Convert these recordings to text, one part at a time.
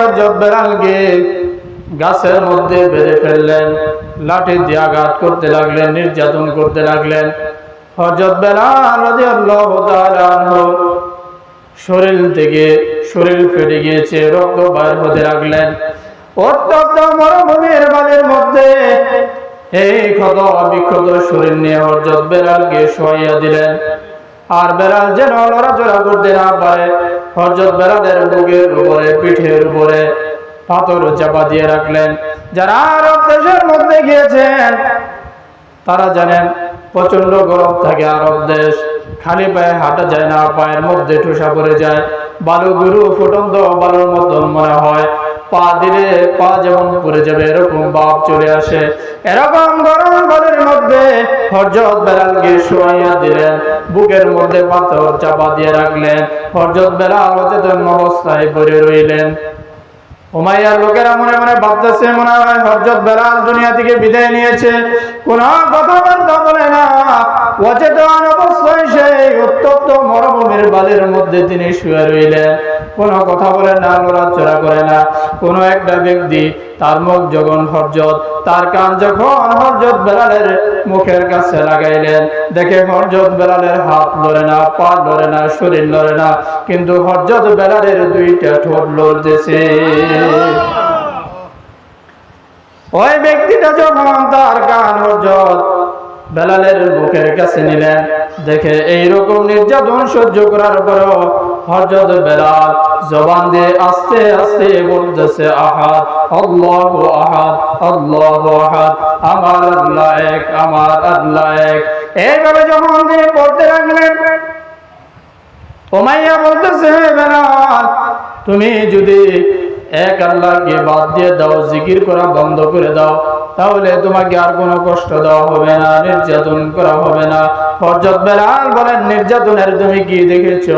হযরত বেলালকে গাছের মধ্যে বেঁধে ফেললেন, লাঠি দিয়ে আঘাত করতে লাগলেন, নির্যাতন করতে লাগলেন। হযরত বেলাল রাদিয়াল্লাহু তাআলা আনহু শরীর ফেটে গিয়েছে, রক্ত বাইর হতে লাগলেন। উত্তপ্ত মরুভূমির বালির মধ্যে এই ক্ষত বিক্ষত শরীর নিয়ে হযরত বেলালকে শোয়াইয়া দিলেন। আর বেলাল যেন লড়াচড়া করতে না পারে, হযরত বেলালের বুকের উপরে, পিঠের উপরে পাথর চাপা দিয়ে রাখলেন। যারা আরব দেশের মধ্যে গিয়েছেন তারা জানেন প্রচন্ড গরম থাকে আরব দেশ, খালি পায়ে হাঁটা যায় না, পায়ের মধ্যে ঠোসা পড়ে যায়, বালু গুরু ফুটন্ত বালুর মতন মনে হয়, পা দিলে পা যেমন পড়ে যাবে এরকম ভাব চলে আসে। এরকম গরম বালুর মধ্যে হযরত বেলালকে শোয়াইয়া দিলেন, বুকের মধ্যে পাথর চাপা দিয়ে রাখলেন। হযরত বেলাল অচেতন অবস্থায় পড়ে রইলেন। উমাইয়ার লোকেরা মনে মনে ভাবতেছে মনে হয় হযরত বেলাল দুনিয়া থেকে বিদায় নিয়েছে, কোন কথাবার্তা বলে না, অচেতন অবস্থায় সেই উত্তপ্ত মরুভূমির বালির মধ্যে তিনি শুয়ে রইলেন, কোনো কথা বলে না, লড়াচড়া করে না। কোন একটা ব্যক্তি তার মুখ যখন তার কান যখন হযরত বেলালের মুখের কাছে লাগাইলেন, দেখে হযরত বেলালের হাত লড়ে না, পা লড়ে না, শরীর লড়ে না, কিন্তু হযরত বেলালের দুইটা ঠোঁট লড়তেছে। ওই ব্যক্তিটা যখন তার কান হযরত বেলালের মুখের কাছে নিলেন, দেখে এইরকম নির্যাতন সহ্য করার পরও হযরত বেলাল জবান দিয়ে আস্তে আস্তে বলতেছে আহাদ, আল্লাহু আহাদ, আল্লাহু আহাদ, আমার আল্লাহ এক, আমার আল্লাহ এক। এইভাবে যখন তিনি পড়তে লাগলেন, উমাইয়া বলতেছে বেলাল, তুমি যদি এক আল্লাহকে বাদ দিয়ে দাও, জিকির করা বন্ধ করে দাও, তাহলে তোমাকে আর কোনো কষ্ট দেওয়া হবে না, নির্যাতন করা হবে না। হযরত বেলাল বলেন, নির্যাতনের তুমি কি দেখেছো?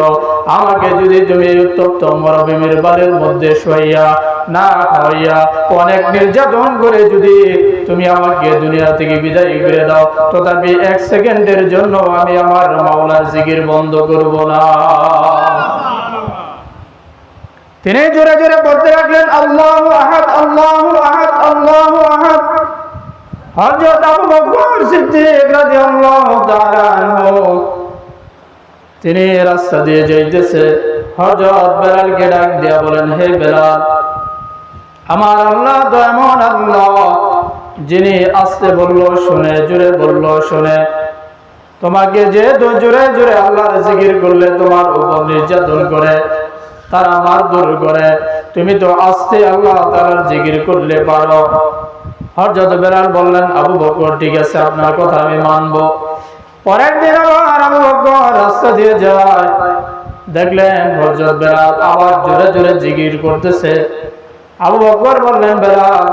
আমাকে যদি তুমি উত্তপ্ত মরুভূমির বালির মধ্যে শোয়াইয়া না খাওয়াইয়া অনেক নির্যাতন করে যদি তুমি আমাকে দুনিয়া থেকে বিদায় করে দাও, তথাপি এক সেকেন্ডের জন্য আমি আমার মাওলার জিকির বন্ধ করব না। তিনি জোরে জোরে পড়তে লাগলেন, আল্লাহু আহাদ, আল্লাহু আহাদ, আল্লাহু আহাদ। হযরত আবু বকর সিদ্দিক রাদিয়াল্লাহু তাআলা আনহু তিনি রাস্তা দিয়ে যাইতেছে, হযরত বেলালকে ডাক দিয়া বলেন, হে বেলাল, আমার আল্লাহ তো এমন আল্লাহ যিনি আস্তে বললো শুনে, জোরে বললো শুনে। তোমাকে যেহেতু জোরে জোরে আল্লাহর জিকির করলে তোমার উপর নির্যাতন করে, তারা মারধর করে, তুমি তো আস্তে আল্লাহ তাআলার জিকির করলে পারো। হযরত বেলাল বললেন, আবু বকর ঠিক আছে, আপনার কথা আমি মানব। পরের দিন আবার আবু বকর রাস্তা দিয়ে যায়, দেখলেন হযরত বেলাল আবার জোরে জোরে জিকির করতেছে। আবু বকর বললেন, বেলাল,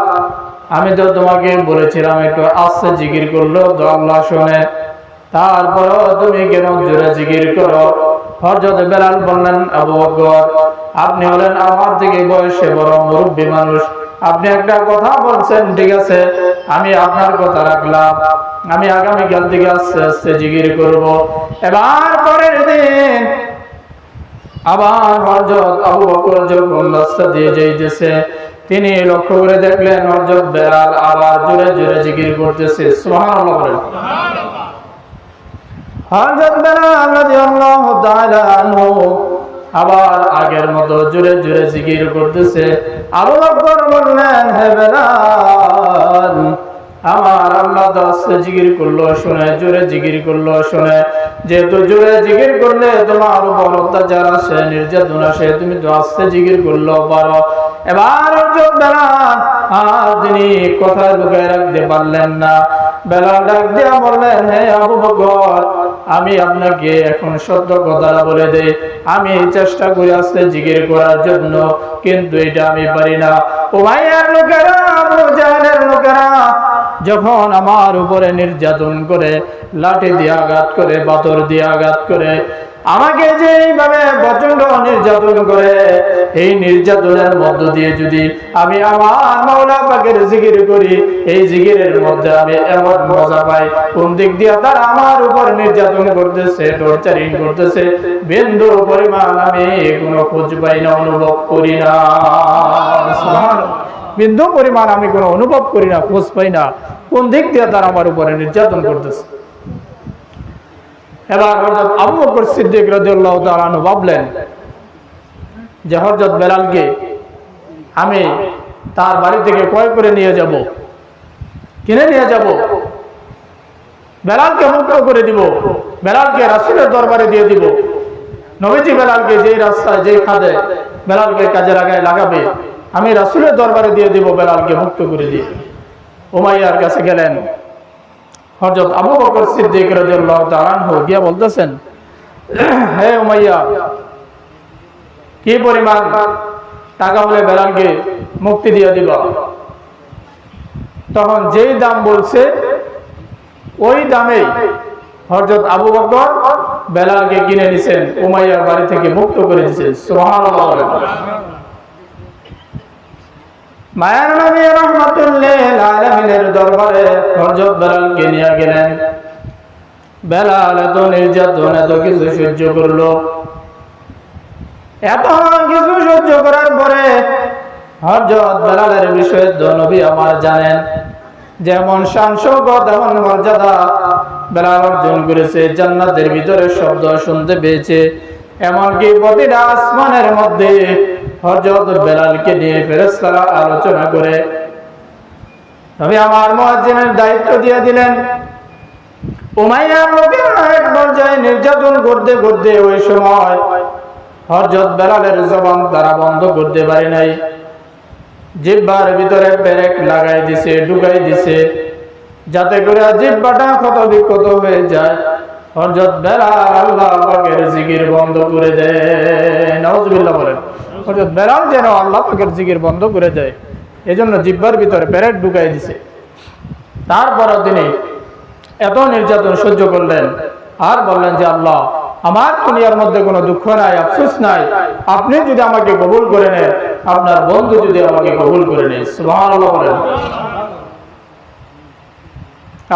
আমি তো তোমাকে বলেছিলাম একটু আস্তে জিকির করলো তো আল্লাহ শুনে, তারপরও তুমি কেন জোরে জিকির করো? হযরত বেলাল বললেন, আবু বকর, আপনি হলেন আমার থেকে বয়সে বড় মুরব্বী মানুষ, আপনি একটা কথা বলছেন ঠিক আছে, আমি আপনার কথা রাখলাম, আমি আগামীকাল থেকে আস্তে আস্তে জিকির করব। এবার পরের দিন আবার হযরত আবু বকর যখন রাস্তা দিয়ে যাইতেছে, তিনি লক্ষ্য করে দেখলেন হযরত বেলাল আবার জোরে জোরে জিকির করতেছে। সুবহানাল্লাহ বলেন। হযরত বেলাল রাদিয়াল্লাহু তাআলা আনহু আবার আগের মতো জোরে জোরে জিকির করতেছে। আবু বকর বললেন, হে বেলাল, আমার আল্লাহ তো আস্তে জিকির করলো শুনে, জোরে জিকির করলো শুনে, যেহেতু জোরে জিকির করলে তোমার উপর অত্যাচার আসে, নির্যাতন আসে, তুমি তো আস্তে জিকির করলো পারো। এবার হযরত বেলাল তিনি কথা লুকায় রাখতে পারলেন না। বেলাল ডাক দিয়া বললেন, হে আবু বকর, আমি আপনাকে এখন সত্য কথাটা বলে দেই, আমি চেষ্টা করি আস্তে জিকির করার জন্য, কিন্তু এটা আমি পারি না। উমাইয়ার লোকেরা, আবু জাহলের লোকেরা যখন আমার উপরে নির্যাতন করে, লাঠি দিয়ে আঘাত করে, পাথর দিয়ে আঘাত করে, আমাকে যে এইভাবে প্রচন্ড নির্যাতন করে, এই নির্যাতনের মধ্য দিয়ে যদি আমি আমার মাওলা পাকের জিকির করি, এই জিকিরের মধ্যে আমি এমন মজা পাই, কোন দিক দিয়ে তারা আমার উপর নির্যাতন করতেছে, টর্চারিং করতেছে, বিন্দু পরিমাণ আমি কোনো খোঁজ পাই না, অনুভব করি না। বিন্দু পরিমাণ আমি কোনো অনুভব করি না, খোঁজ পাই না, কোন দিক দিয়ে তারা আমার উপরে নির্যাতন করতেছে। এবার হযরত আবু বকর সিদ্দিক রাদিয়াল্লাহু তাআলা আনহু ভাবলেন যে হযরত বেলালকে আমি তার বাড়ি থেকে ক্রয় করে নিয়ে যাব, কিনে নিয়ে যাব, বেলালকে মুক্ত করে দিব, বেলালকে রাসূলের দরবারে দিয়ে দিব। নবীজি বেলালকে যেই রাস্তায় যেই খাদে বেলালকে কাজে লাগাবে, আমি রাসূলের দরবারে দিয়ে দিব, বেলালকে মুক্ত করে দিয়ে। উমাইয়ার কাছে গেলেন হযরত আবু বকর সিদ্দিক রাদিয়াল্লাহু তাআলা আনহু, গিয়া বলতেছেন, হে উমাইয়া, কি পরিমাণ টাকা হলে বেলালকে মুক্তি দিয়ে দিবা? তখন যেই দাম বলছে ওই দামেই হযরত আবু বকর বেলালকে কিনে নিছেন, উমাইয়ার বাড়ি থেকে মুক্ত করে দিয়েছেন। সুবহানাল্লাহ। মায়ার নবী রাহমাতুল্লিল আলামিনের দরবারে হযরত বেলালকে নিয়ে গেলেন। বেলাল এত নির্যাতন, এত কিছু সহ্য করলো। এত কিছু সহ্য করার পরে হযরত বেলালের বিষয়ে নবী আমার জানেন, যেমন শান শওকত এমন মর্যাদা বেলাল অর্জন করেছে, জান্নাতের ভিতরে শব্দ শুনতে পেয়েছে। এমনকি প্রতিটা আসমানের মধ্যে হযরত বেলালকে নিয়ে ফেরেশতারা আলোচনা করে নবী আমার মুয়াজ্জিনের দায়িত্ব দিয়ে দিলেন। উমাইয়ার লোকেরা এক পর্যায়ে নির্যাতন করতে করতে ওই সময় হযরত বেলালের জবান তারা বন্ধ করতে পারে নাই, জিহ্বার ভিতরে পেরেক লাগাই দিছে, ঢুকাই দিছে, যাতে করে জিহ্বাটা ক্ষত বিক্ষত হয়ে যায়। হযরত বেলাল আল্লাহ পাকের জিকির বন্ধ করে দেয়। নাউজুবিল্লাহ বলেন। হযরত বেলাল যেন আল্লাহ পাকের জিকির বন্ধ করে দেয়, এজন্য জিহ্বার ভিতরে পেরেক ঢুকাই দিছে। তারপরও তিনি এত নির্যাতন সহ্য করলেন আর বললেন যে আল্লাহ, আমার দুনিয়ার মধ্যে কোনো দুঃখ নাই, আফসোস নাই, আপনি যদি আমাকে কবুল করে নেন, আপনার বন্ধু যদি আমাকে কবুল করে নেন। সুবহানাল্লাহ বলেন।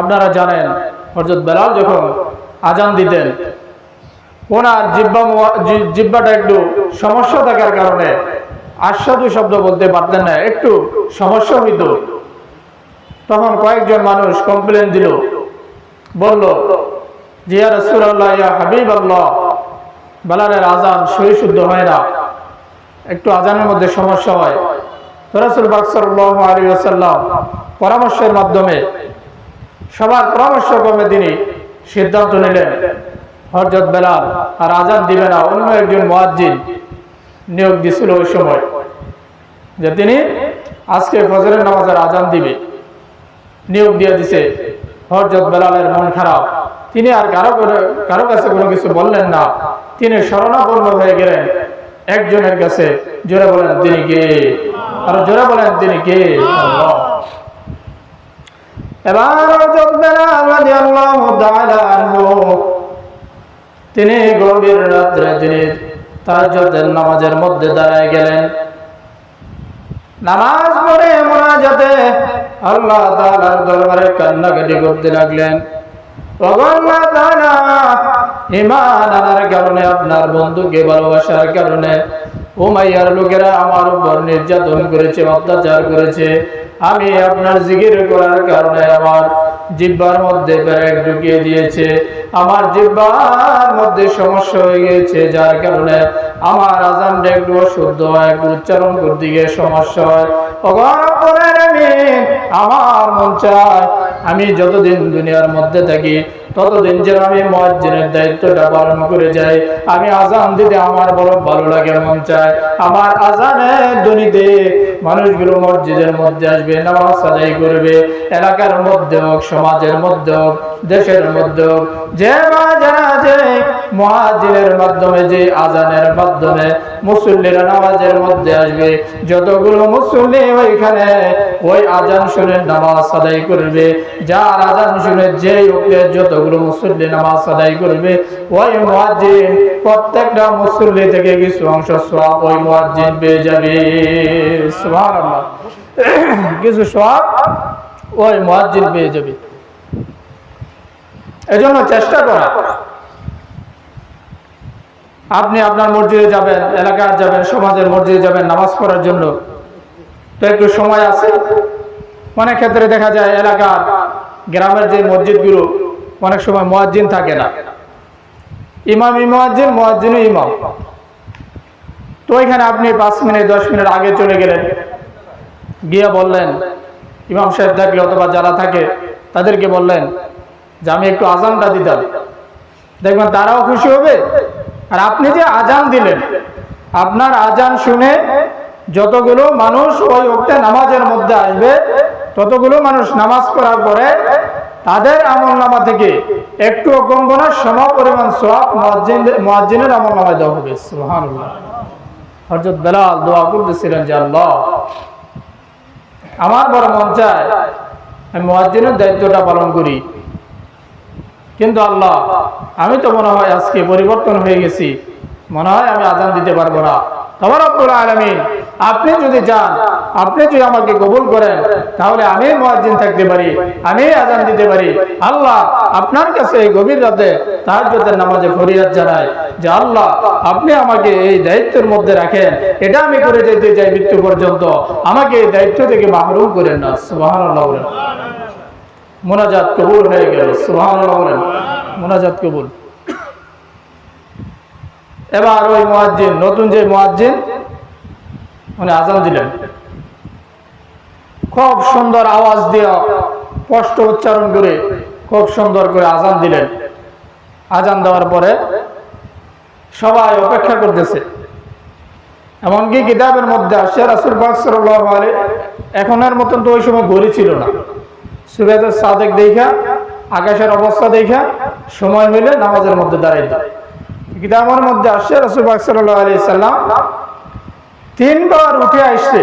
আপনারা জানেন হযরত বেলাল যখন আজান দিতেন, ওনার জিহ্বাটা একটু সমস্যা থাকার কারণে আশহাদু শব্দ বলতে পারতেন না, একটু সমস্যা হইত। তখন কয়েকজন মানুষ কমপ্লেন দিল, বলল যে ইয়া রাসূলুল্লাহ, ইয়া হাবিবাল্লাহ, বেলালের আজান সহি শুদ্ধ হয় না, একটু আজানের মধ্যে সমস্যা হয়। রাসূল পাক সাল্লাল্লাহু আলাইহি ওয়াসাল্লাম পরামর্শের মাধ্যমে, সবার পরামর্শক্রমে তিনি সিদ্ধান্ত নিলেন হযরত বেলাল আর আজান দিবে না, অন্য একজন মুয়াজ্জিন নিয়োগ দিয়েছিল ওই সময়, যে তিনি আজকে ফজরের নামাজের আজান দিবে, নিয়োগ দিয়ে দিছে। হযরত বেলালের মন খারাপ, তিনি আর কারো কাছে কোনো কিছু বললেন না, তিনি শরণাপন্ন হয়ে গেলেন একজনের কাছে। জোরে বলেন তিনি কে? আর জোরে বলেন তিনি কে? আল্লাহ। এবার হযরত বেলাল রাদিয়াল্লাহু তাআলা আনহু তিনি গভীর রাত্রে তিনি তাহাজ্জুদের নামাজের মধ্যে দাঁড়ায় গেলেন। নামাজ পড়ে মুনাজাতে আল্লাহ তাআলার দরবারে কান্নাকাটি করতে লাগলেন। আল্লাহ তাআলা, ঈমান আনার কারণে, আপনার বন্ধুকে ভালোবাসার কারণে উমাইয়ার লোকেরা আমার উপর নির্যাতন করেছে, অত্যাচার করেছে। আমি আপনার জিকির করার কারণে আমার জিহ্বার মধ্যে পেরেক ঢুকিয়ে দিয়েছে, আমার জিহ্বার মধ্যে সমস্যা হয়ে গেছে, যার কারণে আমার আজানটা একটু অশুদ্ধ হয়, একটু উচ্চারণ করতে গিয়ে সমস্যা হয়। আমার মন চায় আমি যতদিন দুনিয়ার মধ্যে থাকি ততদিন যেন আমি মুয়াজ্জিনের দায়িত্বটা পালন করে যাই। আমি আজান দিতে আমার বড় ভালো লাগে, মন চায় আমার আজানের ধ্বনিতে মানুষগুলো মসজিদের মধ্যে আসবে, নামাজ আদায় করবে, এলাকার মধ্যে হোক, সমাজের মধ্যে হোক, দেশের মধ্যে হোক, যে যারা যে মুয়াজ্জিনের মাধ্যমে, যে আজানের মাধ্যমে মুসল্লিরা নামাজের মধ্যে আসবে, যতগুলো মুসল্লি ওইখানে ওই আজান শুনে নামাজ আদায় করবে, যার আজান শুনে যেই ওকের যতগুলো মুসল্লি নামাজ আদায় করবে, ওই মুয়াজ্জিন প্রত্যেকটা মুসল্লি থেকে কিছু অংশ সওয়াব ওই মুয়াজ্জিন পেয়ে যাবে। সুবহানাল্লাহ, কিছু সওয়াব ওই মুয়াজ্জিন পেয়ে যাবে। এজন্য চেষ্টা করা, আপনি আপনার মসজিদে যাবেন, এলাকার যাবেন, সমাজের মসজিদে যাবেন নামাজ পড়ার জন্য, তো একটু সময় আছে। অনেক ক্ষেত্রে দেখা যায় এলাকার গ্রামের যে মসজিদগুলো অনেক সময় মুয়াজ্জিন থাকে না, ইমামই মুয়াজ্জিন, মুয়াজ্জিনই ইমাম। তো এখানে আপনি 5 মিনিট 10 মিনিট আগে চলে গেলেন, গিয়ে বললেন ইমাম সাহেব থাকলে অথবা যারা থাকে তাদেরকে বললেন যে আমি একটু আজানটা দিতাম, দেখবেন তারাও খুশি হবে। আর আপনি যে আজান দিলেন, আপনার আজান শুনে যতগুলো মানুষ ওই ওয়াক্তে নামাজের মধ্যে আসবে, ততগুলো মানুষ নামাজ পড়ার পরে তাদের আমলনামা থেকে একটু কম না, সম পরিমাণ সওয়াব মুয়াজ্জিনের আমলনামায় দেওয়া হবে। সুবহানাল্লাহ। হযরত বেলাল দোয়া করতেছিলেন যে আল্লাহ, আমার বড় মন চায় আমি মুয়াজ্জিনের দায়িত্বটা পালন করি, কিন্তু আল্লাহ আমি তো মনে হয় আজকে পরিবর্তন হয়ে গেছি, মনে হয় আমি আজান দিতে পারবো না। তোমার রব্বুল আলামিন, আপনি যদি চান, আপনি যদি আমাকে কবুল করেন, তাহলে আমি মুয়াজ্জিন থাকতে পারি, আমি আজান দিতে পারি। আল্লাহ আপনার কাছে এই গভীর রাতে তাহাজ্জুদের নামাজে ফরিয়াদ জানাই যে আল্লাহ আপনি আমাকে এই দায়িত্বের মধ্যে রাখেন, এটা আমি করে যেতে চাই মৃত্যু পর্যন্ত, আমাকে এই দায়িত্ব থেকে মাহরুম করেন না। সুবহানাল্লাহ বলেন। মুনাজাত কবুল হয়ে গেল। সুবহানাল্লাহ বলেন। মুনাজাত কবুল। এবার ওই মুয়াজ্জিন, নতুন যে মুয়াজ্জিন, উনি আজান দিলেন, খুব সুন্দর আওয়াজ দিয়ে স্পষ্ট উচ্চারণ করে খুব সুন্দর করে আজান দিলেন। আজান দেওয়ার পরে সবাই অপেক্ষা করতেছে। এমনকি কিতাবের মধ্যে আসছে রাসূল পাক সাল্লাল্লাহু আলাইহি, এখনের মতন তো ওই সময় ঘড়ি ছিল না, সূরায়ে সাদেক দেখা, আকাশের অবস্থা দেখা সময় হইলে নামাজের মধ্যে দাঁড়াইতো। কিতাবের মধ্যে আসছে রাসূল পাক সাল্লাল্লাহু আলাইহি সাল্লাম 3 বার উঠে আসছে,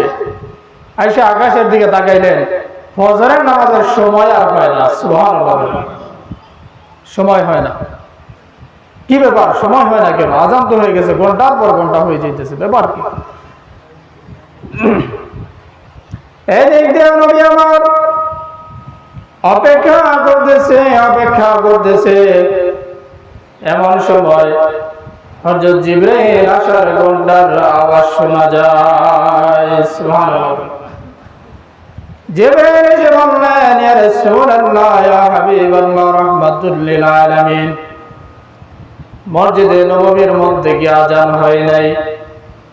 আয়েশা আকাশের দিকে তাকাইলেন, ফজরের নামাজের সময় আর হয় না। সুবহানাল্লাহ, সময় হয় না। কি ব্যাপার, সময় হয় না কেন? আজান তো হয়ে গেছে, ঘন্টার পর ঘন্টা হয়ে যাইতেছে, ব্যাপার কি? এই দিক দিয়ে নবী আমার অপেক্ষা করতেছে। এমন সময় হযরত জিবরাইল আসার ঘন্টার আওয়াজ শোনা যায়। সুবহানাল্লাহ। জিবরাইল এসে বললেন, ইয়া রাসূলুল্লাহ, ইয়া হাবিবাল্লাহ, রাহমাতুল লিল আলামিন, মসজিদে নববীর মধ্যে কি আজান হয় নাই?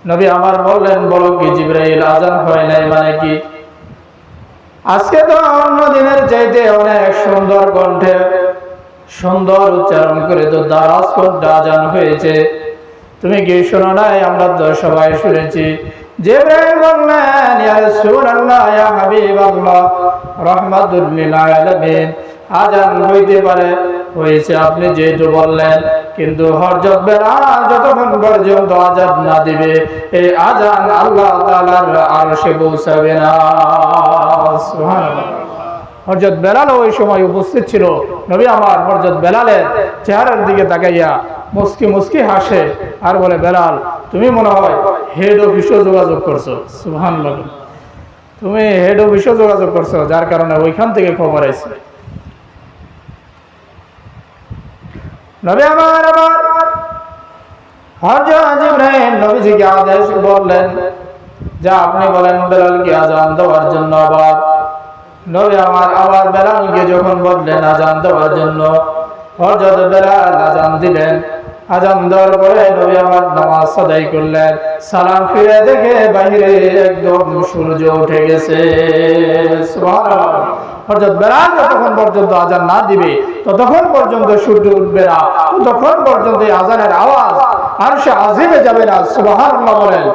নবী আমার বললেন, বলো কি জিবরাইল, আজান হয় নাই মানে কি? আজকে তো অন্য দিনের চাইতে অনেক সুন্দর কণ্ঠে সুন্দর উচ্চারণ করে তো দারাজ কণ্ঠে আজান হয়েছে, তুমি কি শোনো নাই? আমরা তো সবাই শুনেছি। জিবরাইল বললেন, ইয়া রাসূলুল্লাহ, ইয়া হাবিবাল্লাহ, রাহমাতুল লিল আলামিন, আজান হইতে পারে, হয়েছে আপনি যেহেতু বললেন, কিন্তু হযরত বেলাল যতক্ষণ পর্যন্ত আজান না দিবে এই আজান আল্লাহ তাআলার আরশে পৌঁছাবে না। সুবহানাল্লাহ। হযরত বেলাল ওই সময় উপস্থিত ছিল। নবী আমার হযরত বেলালের চেহারার দিকে তাকাইয়া মুস্কি মুস্কি হাসে আর বলে, বেলাল তুমি মনে হয় হেড অফিসে যোগাযোগ করছো। সুবহানাল্লাহ। তুমি হেড অফিসে যোগাযোগ করছো, যার কারণে ওইখান থেকে খবর আইছে। নবী আমার হযরত জিবরাইল নবীজিকে আদেশ বললেন, যা আপনি বলেন বেলালকে আজান দেওয়ার জন্য। আবার নবী আমার আবার বেলালকে যখন বললেন আজান দেওয়ার জন্য, হযরত বেলাল আজান দিলেন। আজান দেওয়ার পরে নবী আমার নামাজ আদায় করলেন। সালাম ফিরে দেখে বাইরে একদম সূর্য উঠে গেছে। সুবহানাল্লাহ। হযরত বেলাল যতক্ষণ পর্যন্ত আজান না দিবে ততক্ষণ পর্যন্ত সূর্য উঠবে না, ততক্ষণ পর্যন্ত আজানের আওয়াজ আরশে আজিমে যাবে না। সুবহানাল্লাহ বলেন।